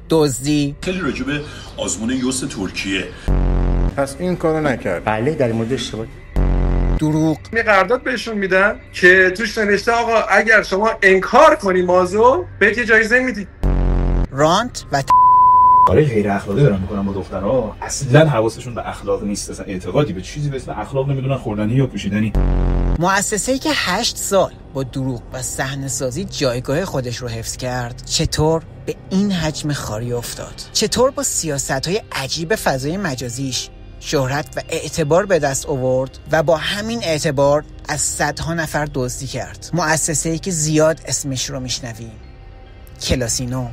دزدی. خیلی راجع به آزمون یوس ترکیه. پس این کارو نکرد. بله در مورد اشتباه. دروغ. می قرارداد بهشون میدن که توش نوشته آقا اگر شما انکار کنی موضوع بهت یه جایزه میدی. رانت و کارهای غیر اخلاقی دارن میکنن با دخترها، اصلا حواسشون به اخلاق نیست، اصلا اعتقادی به چیزی به اسم اخلاق نمیدونن، خوردنی یا پوشیدنی. مؤسسه‌ای که 8 سال با دروغ و صحنه‌سازی جایگاه خودش رو حفظ کرد، چطور به این حجم خاری افتاد؟ چطور با سیاست‌های عجیب فضای مجازیش شهرت و اعتبار به دست آورد و با همین اعتبار از صدها نفر دزدی کرد؟ مؤسسه‌ای که زیاد اسمش رو میشنویم، کلاسینو.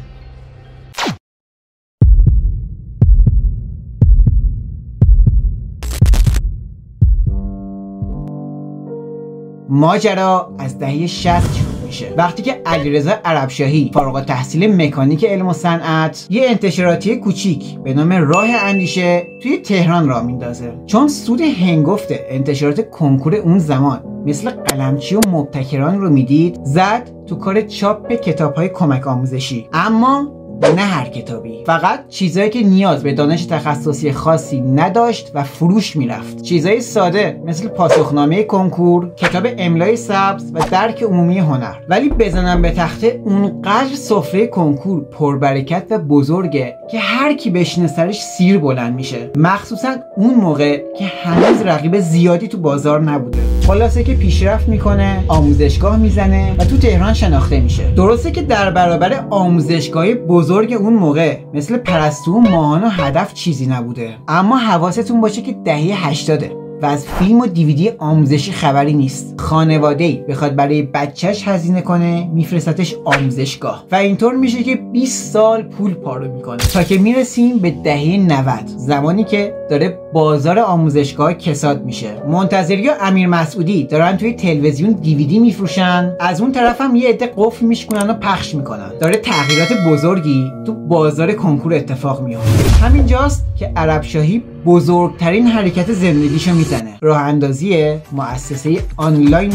ماجرا از دهه 60 شروع میشه، وقتی که علیرضا عربشاهی فارغ التحصیل مکانیک علم و صنعت یه انتشاراتی کوچیک به نام راه اندیشه توی تهران راه میندازه. چون سود هنگفت انتشارات کنکور اون زمان مثل قلمچی و مبتکران رو میدید، زد تو کار چاپ کتاب‌های کمک آموزشی، اما نه هر کتابی، فقط چیزایی که نیاز به دانش تخصصی خاصی نداشت و فروش میرفت. چیزای ساده مثل پاسخنامه کنکور، کتاب املای سبز و درک عمومی هنر. ولی بزنم به تخته اونقدر سفره کنکور پربرکت و بزرگه که هر کی بشینه سرش سیر بلند میشه، مخصوصا اون موقع که هنوز رقیب زیادی تو بازار نبوده. خلاصه که پیشرفت میکنه، آموزشگاه میزنه و تو تهران شناخته میشه. درسته که در برابر آموزشگاه بزرگ اون موقع مثل پرستو و ماهان و هدف چیزی نبوده، اما حواستون باشه که دهه 80 و از فیلم و دیویدی آموزشی خبری نیست. خانواده‌ای بخواد برای بچهش هزینه کنه میفرستتش آموزشگاه و اینطور میشه که 20 سال پول پارو میکنه تا که میرسیم به دهه 90، زمانی که داره بازار آموزشگاه کساد میشه. منتظری و امیر مسعودی دارن توی تلویزیون دیویدی میفروشن، از اون طرف هم یه عده قفل میشکنن و پخش میکنن. داره تغییرات بزرگی تو بازار کنکور اتفاق میفته. همینجاست که عربشاهی بزرگترین حرکت زندگیشو میزنه، راه اندازی مؤسسه آنلاین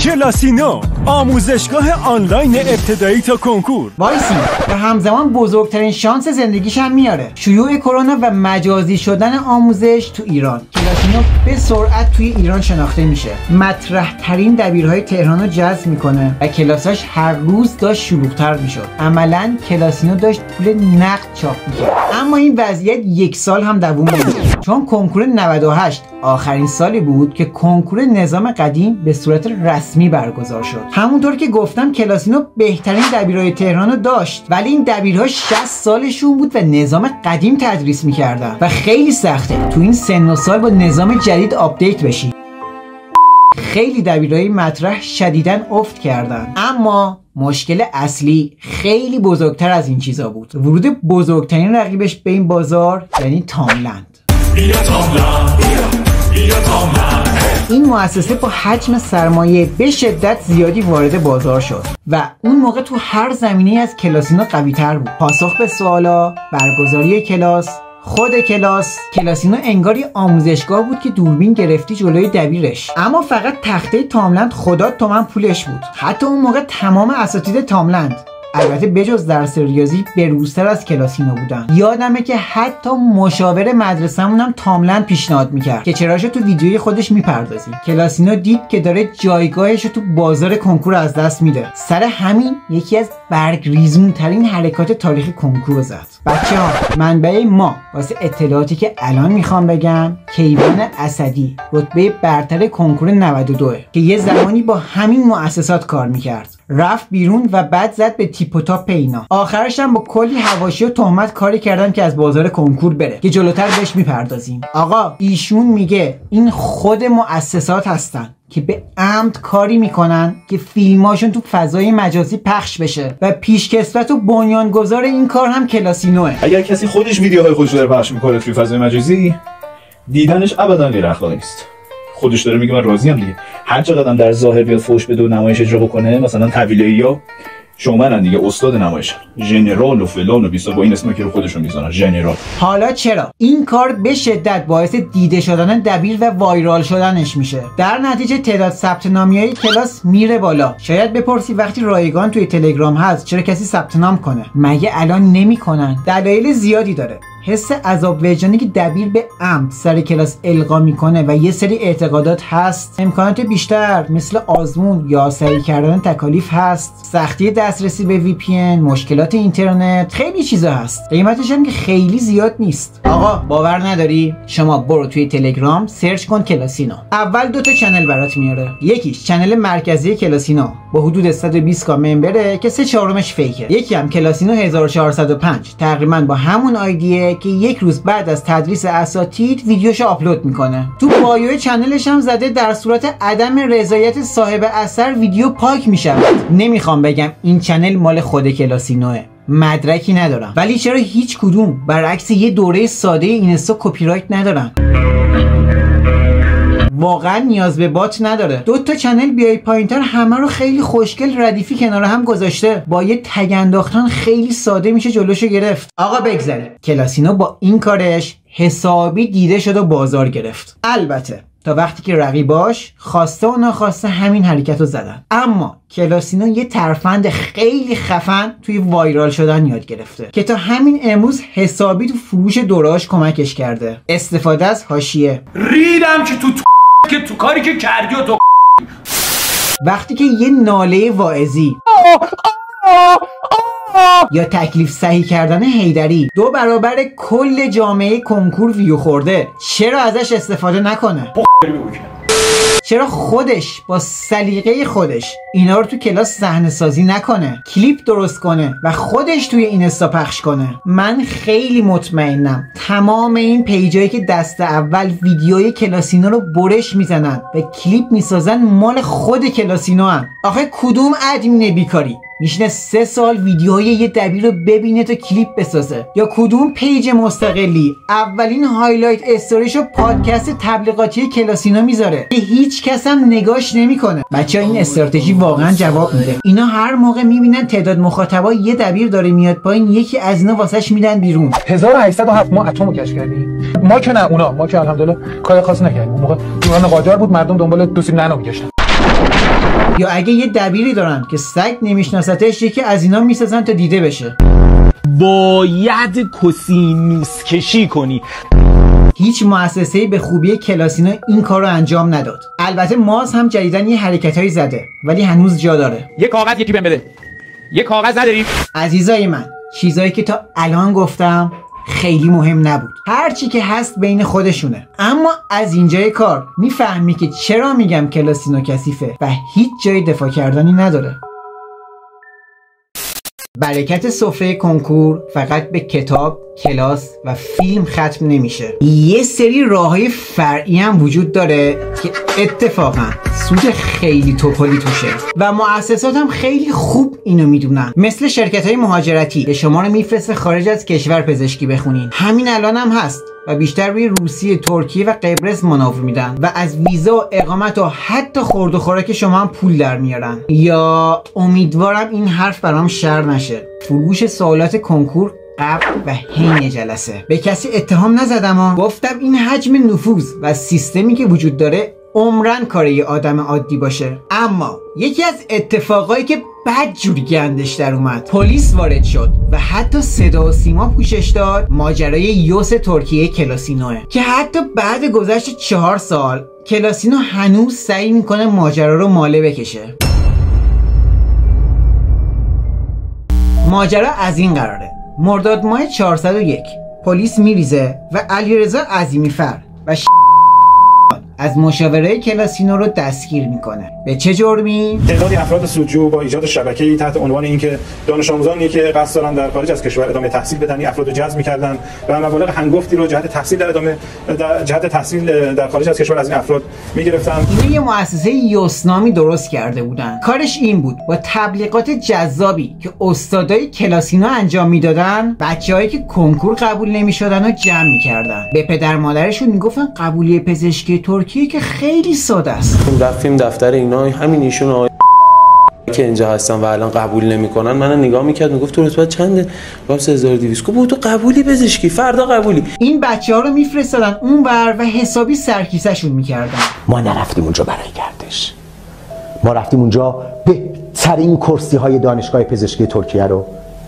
کلاسینو، آموزشگاه آنلاین ابتدایی تا کنکور. وایسی و همزمان بزرگترین شانس زندگیش هم میاره، شیوع کرونا و مجازی شدن آموزش تو ایران. کلاسینو به سرعت توی ایران شناخته میشه، مطرح ترین دبیرهای تهران رو جذب میکنه و کلاساش هر روز داشت شلوغ‌تر میشد. عملاً کلاسینو داشت پول نقد چاپ میکرد. اما این وضعیت 1 سال هم دووم نمیاد، چون کنکور 98 آخرین سالی بود که کنکور نظام قدیم به صورت رسمی برگزار شد. همونطور که گفتم کلاسینو بهترین دبیرهای تهران رو داشت، ولی این دبیرها 60 سالشون بود و نظام قدیم تدریس میکردن و خیلی سخته تو این سن و سال با نظام جدید آپدیت بشی. خیلی دبیرهای مطرح شدیداً افت کردن، اما مشکل اصلی خیلی بزرگتر از این چیزا بود. ورود بزرگترین رقیبش به این بازار یعنی تاملند. این مؤسسه با حجم سرمایه به شدت زیادی وارد بازار شد و اون موقع تو هر زمینه از کلاسینو قوی تر بود. پاسخ به سوالا، برگزاری کلاس، خود کلاسینو انگاری آموزشگاه بود که دوربین گرفتی جلوی دبیرش. اما فقط تخته تاملند خدا تومن پولش بود. حتی اون موقع تمام اساتید تاملند، البته بجز درس ریاضی، بروزتر از کلاسینو بودن. یادمه که حتی مشاور مدرسه‌مون هم تاملند پیشنهاد میکرد که چراشو تو ویدیوی خودش میپردازیم. کلاسینو دید که داره جایگاهشو تو بازار کنکور از دست میده، سر همین یکی از برگریزون ترین حرکات تاریخ کنکور زد. بچه‌ها، منبع ما واسه اطلاعاتی که الان میخوام بگم کیوان اسدی، رتبه برتر کنکور 92 که یه زمانی با همین مؤسسات کار میکرد. رفت بیرون و بعد زد به تیپ و تاپ اینا. آخرش هم با کلی حواشی و تهمت کاری کردن که از بازار کنکور بره که جلوتر بهش میپردازیم. آقا ایشون میگه این خود مؤسسات هستن که به عمد کاری میکنن که فیلماشون تو فضای مجازی پخش بشه و پیشکسوت و بنیانگذار این کار هم کلاسینوه. اگر کسی خودش ویدیوهای خودش رو پخش میکنه توی فضای مجازی، دیدنش ابدا غیر اخلاقی است. خودش داره میگه من راضیم دیگه، هر چقدرم در ظاهر بیاد فوش بده و نمایش اجرا بکنه، مثلا طویله‌ای یا شومنن دیگه، استاد نمایشن، ژنرال و فلان و بیسار، با این اسما که رو خودشون میذارن ژنرال. حالا چرا این کار به شدت باعث دیده شدن دبیر و وایرال شدنش میشه؟ در نتیجه تعداد ثبت نامیای کلاس میره بالا. شاید بپرسی وقتی رایگان توی تلگرام هست چرا کسی ثبت نام کنه؟ مگه الان نمیکنن؟ دلایل زیادی داره. حس عذاب وجدانی که دبیر به عمد سر کلاس القا میکنه و یه سری اعتقادات هست، امکانات بیشتر مثل آزمون یا سریع کردن تکالیف هست، سختی دسترسی به VPN، مشکلات اینترنت، خیلی چیزا هست. قیمتش هم که خیلی زیاد نیست. آقا باور نداری؟ شما برو توی تلگرام سرچ کن کلاسینو. اول 2 تا چنل برات میاره. یکیش چنل مرکزی کلاسینو با حدود 120 کا ممبره که 3/4 فیکه. یکی هم کلاسینو 1405 تقریبا با همون آیدیه که یک روز بعد از تدریس اساتید ویدیوشو آپلود میکنه. تو بایو چنلش هم زده در صورت عدم رضایت صاحب اثر ویدیو پاک میشه. نمیخوام بگم این چنل مال خود کلاسینوه، مدرکی ندارم، ولی چرا هیچ کدوم برعکس یه دوره ساده اینستا کپی رایت ندارن؟ واقعا نیاز به بات نداره. 2 تا چنل بیای پایینتر همه رو خیلی خوشگل ردیفی کنار هم گذاشته، با یه تگ انداختن خیلی ساده میشه جلوشو گرفت. آقا بگذاریم کلاسینو با این کارش حسابی دیده شد و بازار گرفت. البته تا وقتی که رقیباش خواسته و ناخواسته همین حرکت رو زدن. اما کلاسینو یه ترفند خیلی خفن توی وایرال شدن یاد گرفته که تا همین امروز حسابی تو فروش دوراش کمکش کرده. استفاده از حاشیه. ریدم که تو کاری که کردی و تو وقتی که یه ناله واعظی یا تکلیف صحیح کردن حیدری 2 برابر کل جامعه کنکور ویو خورده، چرا ازش استفاده نکنه؟ چرا خودش با سلیقه خودش اینا رو تو کلاس صحنه سازی نکنه، کلیپ درست کنه و خودش توی اینستا پخش کنه؟ من خیلی مطمئنم تمام این پیجایی که دست اول ویدیوی کلاسینو رو برش میزنن و کلیپ میسازن مال خود کلاسینو هن. آخه کدوم ادمین بیکاری میشینه 3 سال ویدیوهای یه دبیر رو ببینه تا کلیپ بسازه؟ یا کدوم پیج مستقلی اولین هایلایت استوریشو پادکست تبلیغاتی کلاسینو میذاره که هیچ کس هم نگاش نمیکنه؟ بچه‌ها این استراتژی واقعا جواب میده. اینا هر موقع میبینن تعداد مخاطبا یه دبیر داره میاد پایین، یکی از اینا واسش میدن بیرون. 1807 ما اتمو کشف کردیم. ما که نه، ما که الحمدلله کار خاصی نکردیم. اون موقع دوران قاجار بود، مردم دنبال 2 سیب نانو میگشتن. یا اگه یه دبیری دارن که سگ نمیشناستش، یکی از اینا میسازن تا دیده بشه. باید کوسینوس کشی کنی. هیچ مؤسسه‌ای به خوبی کلاسینو این کار رو انجام نداد. البته ماز هم جدیدن یه حرکتایی زده ولی هنوز جا داره. یه کاغذ یکی بهم بده. یه کاغذ نداری؟ عزیزای من، چیزایی که تا الان گفتم خیلی مهم نبود، هرچی که هست بین خودشونه. اما از اینجای کار میفهمی که چرا میگم کلاسینو کثیفه و هیچ جای دفاع کردنی نداره. برکت سفره کنکور فقط به کتاب، کلاس و فیلم ختم نمیشه. یه سری راههای فرعی هم وجود داره که اتفاقا سود خیلی توپالی توشه و مؤسسات هم خیلی خوب اینو میدونن، مثل شرکت‌های مهاجرتی که شما رو میفرسته خارج از کشور پزشکی بخونین. همین الان هم هست و بیشتر روی روسیه، ترکیه و قبرس مانور میدن و از ویزا و اقامت و حتی خورد و خوراک شما هم پول در میارن. یا امیدوارم این حرف برام شر نشه، فروش سوالات کنکور قبل و حین جلسه. به کسی اتهام نزدم ها، گفتم این حجم نفوذ و سیستمی که وجود داره عمرن کار یه آدم عادی باشه. اما یکی از اتفاقایی که بدجوری گندش در اومد، پلیس وارد شد و حتی صدا و سیما پوشش داد، ماجرای یوس ترکیه کلاسینوه که حتی بعد گذشت 4 سال کلاسینو هنوز سعی میکنه ماجرا رو ماله بکشه. ماجرا از این قراره: مرداد ماه 401 پلیس میریزه و علیرضا عظیمی‌فر و از مشاوره کلاسینو رو دستگیر میکنه. به چه جرمی؟ تعدادی افراد سودجو با ایجاد شبکه‌ای تحت عنوان اینکه دانش آموزانی که قصد دارن در خارج از کشور ادامه تحصیل بدن، این افراد رو جذب می‌کردن و مبالغ هنگفتی رو جهت تحصیل در خارج از کشور از این افراد می‌گرفتن. اینا یه مؤسسه یوسنامی درست کرده بودن. کارش این بود با تبلیغات جذابی که استادای کلاسینو انجام میدادن، بچه‌هایی که کنکور قبول نمی‌شدن رو جمع می‌کردن. به پدر مادرشون میگفتن قبولی پزشکی ترکیه که خیلی ساده است. رفتیم دفتر اینا، همین ایشون که اینجا هستن و الان قبول نمیکنن منو نگاه میکرد میگفت تو رتبه چنده؟ گفتم 3200. گفت تو قبولی پزشکی فردا قبولی. این بچه‌ها رو میفرستادن اونور و حسابی سرکیسه‌شون میکردن. ما نرفتیم اونجا برای گردش، ما رفتیم اونجا بهترین کرسی‌های دانشگاه پزشکی ترکیه رو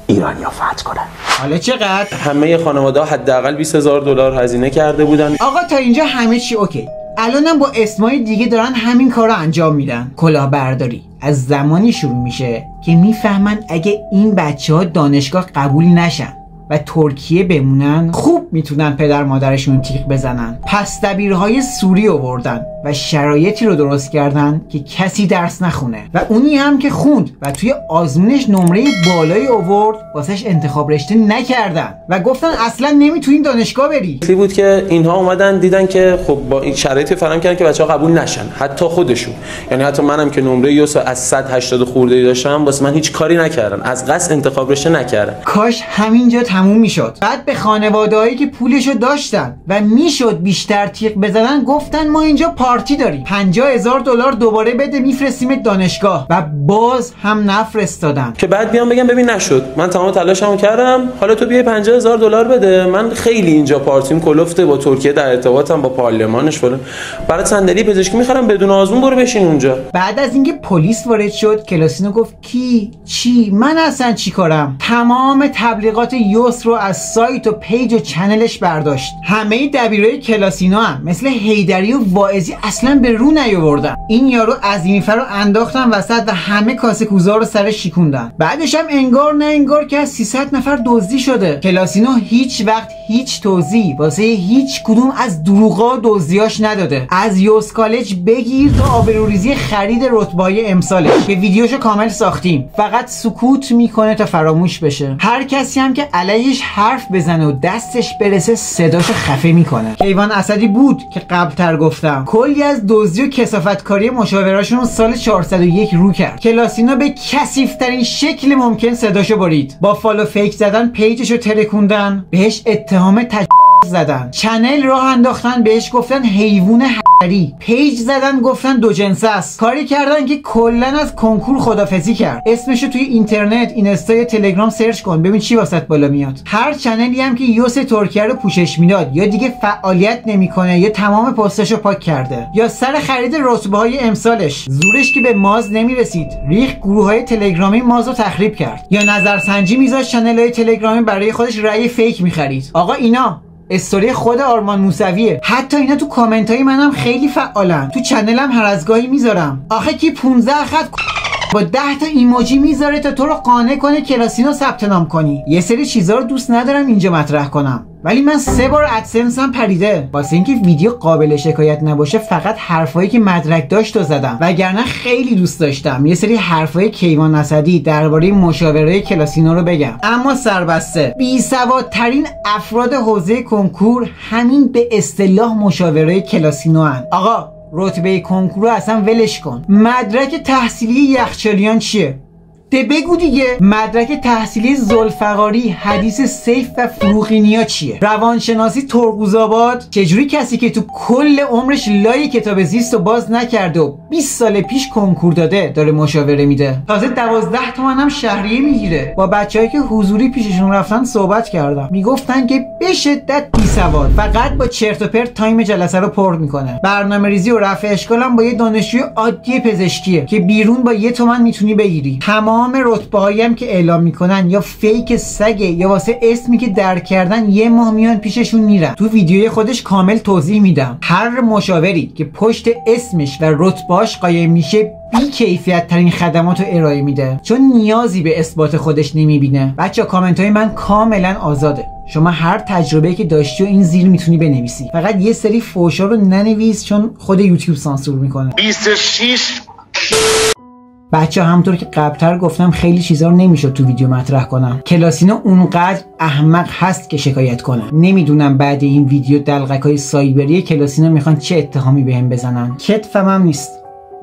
ایرانی‌ها فتح کنن. حالا چقدر؟ همه خانواده‌ها حداقل $20000 هزینه کرده بودن. آقا تا اینجا همه چی اوکی. الانم با اسمای دیگه دارن همین کارو انجام میدن. کلاهبرداری از زمانی شروع میشه که میفهمن اگه این بچه‌ها دانشگاه قبول نشن و ترکیه بمونن خوب میتونن پدر مادرشون تیغ بزنن. پس دبیرهای سوری آوردن و شرایطی رو درست کردن که کسی درس نخونه و اونی هم که خوند و توی آزمونش نمره بالایی آورد واسش انتخاب رشته نکردن و گفتن اصلا نمیتونین دانشگاه بری. چی بود که اینها اومدن دیدن که خب با این شرایطی فراهم کردن که بچه‌ها قبول نشن، حتی خودشون، یعنی حتی منم که نمره یوسا از 180 خورده‌ای داشتم واسه من هیچ کاری نکردن، از قصد انتخاب رشته نکردن. کاش همینجا تموم میشد. بعد به خانواده‌هایی که پولشو داشتن و میشد بیشتر تیغ بزنن گفتن ما اینجا پارتی داریم، $50,000 دوباره بده میفرستیم دانشگاه و باز هم نفرستادن. که بعد بیام بگم ببین نشد، من تمام تلاشمو کردم، حالا تو بیای $50,000 بده، من خیلی اینجا پارتیم کلفته، با ترکیه در ارتباطم، با پارلمانش فلان، برای صندلی پزشکی میخرم بدون آزمون برو بشین اونجا. بعد از اینکه پلیس وارد شد کلاسینو گفت کی چی من اصلا چی کارم، تمام تبلیغات یوس رو از سایت و پیج و چنلش برداشت. همه دبیرای کلاسینو هم مثل حیدری و واعظی اصلا به رو نیاوردن. این یارو عظیمیفر رو انداختن وسط و همه کاسه کوزا رو سرش شیکوندن. بعدش هم انگار نه انگار که از 300 نفر دزدی شده. کلاسینو هیچ وقت هیچ توضیح واسه هیچ کدوم از دروغا دزدیاش نداده، از یوس کالج بگیر تا آبروریزی خرید رتبه‌های امسالش که ویدیوشو کامل ساختیم. فقط سکوت میکنه تا فراموش بشه. هر کسی هم که علیهش حرف بزنه و دستش برسه صداشو خفه میکنه. کیوان اسدی بود که قبلتر گفتم کلی از دزدی و کثافتکاری مشاوراشون رو سال 401 رو کرد. کلاسینو به کثیف‌ترین شکل ممکن صداشو برید. با فالو فیک زدن پیجشو ترکوندن، بهش اتهام زدن، چنل راه انداختن بهش گفتن حیوان حری، پیج زدن گفتن دو جنسه است، کاری کردن که کلا از کنکور خدافظی کرد. اسمشو توی اینترنت اینستا تلگرام سرچ کن ببین چی واسط بالا میاد. هر چنلی هم که یوس ترکیه رو پوشش میداد یا دیگه فعالیت نمیکنه یا تمام پستاشو پاک کرده یا سر خرید رتبه‌های امسالش زورش که به ماز نمیرسید ریخ گروه‌های تلگرامی مازو تخریب کرد یا نظرسنجی میذاشت چنل‌های تلگرامی برای خودش رأی فیک میخرید. آقا اینا استوری خود آرمان موسویه. حتی اینا تو کامنت های منم خیلی فعالن، تو چنلم هر از گاهی میذارم. آخه کی 15 خط با 10 تا ایموجی میذاره تا تو رو قانع کنه کلاسینو ثبت نام کنی. یه سری چیزا رو دوست ندارم اینجا مطرح کنم ولی من 3 بار ادسنسم پریده. واسه اینکه ویدیو قابل شکایت نباشه فقط حرفایی که مدرک داشت رو زدم، وگرنه خیلی دوست داشتم یه سری حرفای کیوان اسدی درباره مشاوره کلاسینو رو بگم. اما سربسته بی‌سوادترین افراد حوزه کنکور همین به اصطلاح مشاوره کلاسینو هن. آقا رتبه کنکور رو اصلا ولش کن. مدرک تحصیلی یخچالیان چیه؟ ده بگو دیگه. مدرک تحصیلی ذوالفقاری، حدیث سیف و فروغینیا چیه؟ روانشناسی ترقوزآباد. چجوری کسی که تو کل عمرش لای کتاب زیست رو باز نکرده و 20 سال پیش کنکور داده داره مشاوره میده؟ تازه 12 تومن هم شهریه میگیره. با بچه‌ای که حضوری پیششون رفتن صحبت کردم، میگفتن که به شدت بیسواد، فقط با چرت و پرت تایم جلسه رو پر میکنه. برنامه‌ریزی و رفع اشکال هم با یه دانشجوی عادی پزشکیه که بیرون با 1 تومن میتونی بگیری. تمام رتبه‌هایی هم که اعلام میکنن یا فیک سگه یا واسه اسمی که درک کردن 1 ماه میان پیششون میرن. تو ویدیوی خودش کامل توضیح میدم. هر مشاوری که پشت اسمش و رتبه‌اش قایم میشه بی کیفیت ترین خدمات رو ارائه میده چون نیازی به اثبات خودش نمیبینه. بچه کامنت های من کاملا آزاده، شما هر تجربه‌ای که داشتی و این زیر میتونی بنویسی، فقط یه سری فوشا رو ننویس چون خود یوتیوب سانسور میکنه. 26 بچه همونطور که قبلتر گفتم خیلی چیزا رو نمیشد تو ویدیو مطرح کنم. کلاسینو اونقدر احمق هست که شکایت کنه. نمیدونم بعد این ویدیو دلقکای سایبری کلاسینو میخوان چه اتهامی بهم بزنن. کتفم هم نیست.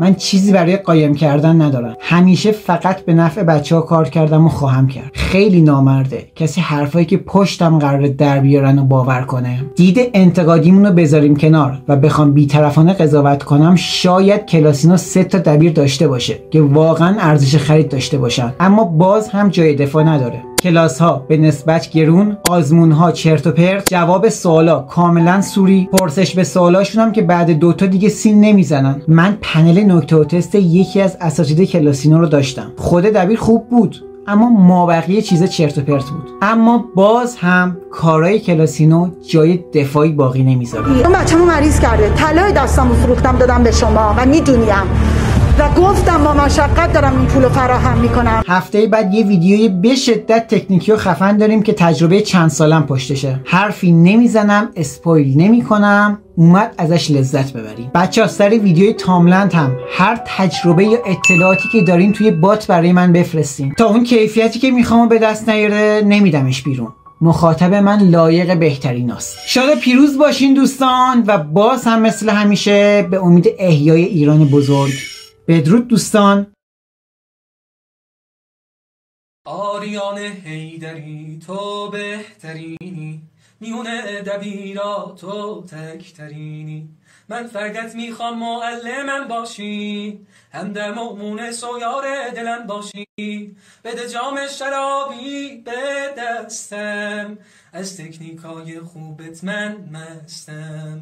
من چیزی برای قایم کردن ندارم. همیشه فقط به نفع بچه‌ها کار کردم و خواهم کرد. خیلی نامرده کسی حرفایی که پشتم قراره در بیارن و باور کنه. دید انتقادیمون رو بذاریم کنار و بخوام بی‌طرفانه قضاوت کنم، شاید کلاسینو 3 تا دبیر داشته باشه که واقعا ارزش خرید داشته باشن، اما باز هم جای دفاع نداره. کلاس ها به نسبت گرون، آزمون ها چرت و پرت، جواب سوالا کاملا سوری، پرسش به سوالاشون هم که بعد 2 تا دیگه سین نمیزنن. من پنل نکته و تست یکی از اساتید کلاسینو رو داشتم. خود دبیر خوب بود اما مابقی چیز چرت و پرت بود. اما باز هم کارهای کلاسینو جای دفاعی باقی نمیذاره. من بچه‌مو مریض کرده، طلای دستامو فروختم دادم به شما و میدونیم و گفتم با مشقت دارم این پولو فراهم میکنم. هفته بعد یه ویدیوی به شدت تکنیکی و خفن داریم که تجربه چند سالم پشتشه. حرفی نمیزنم، اسپویل نمیکنم، اومد ازش لذت ببریم. بچه‌ها سر ویدیوی تاملند هم هر تجربه یا اطلاعاتی که دارین توی بات برای من بفرستین. تا اون کیفیتی که میخوام به دست نیاره نمیدمش بیرون. مخاطب من لایق بهتریناست. شاد پیروز باشین دوستان و باز هم مثل همیشه به امید احیای ایران بزرگ. بدرود دوستان. آریان حیدری تو بهترینی، میونه دبیرا تو تکترینی، من فقط میخوام معلمم باشی، همدم و مونس و یار دلم باشی، بده جام شرابی به دستم، از تکنیکای خوبت من مستم.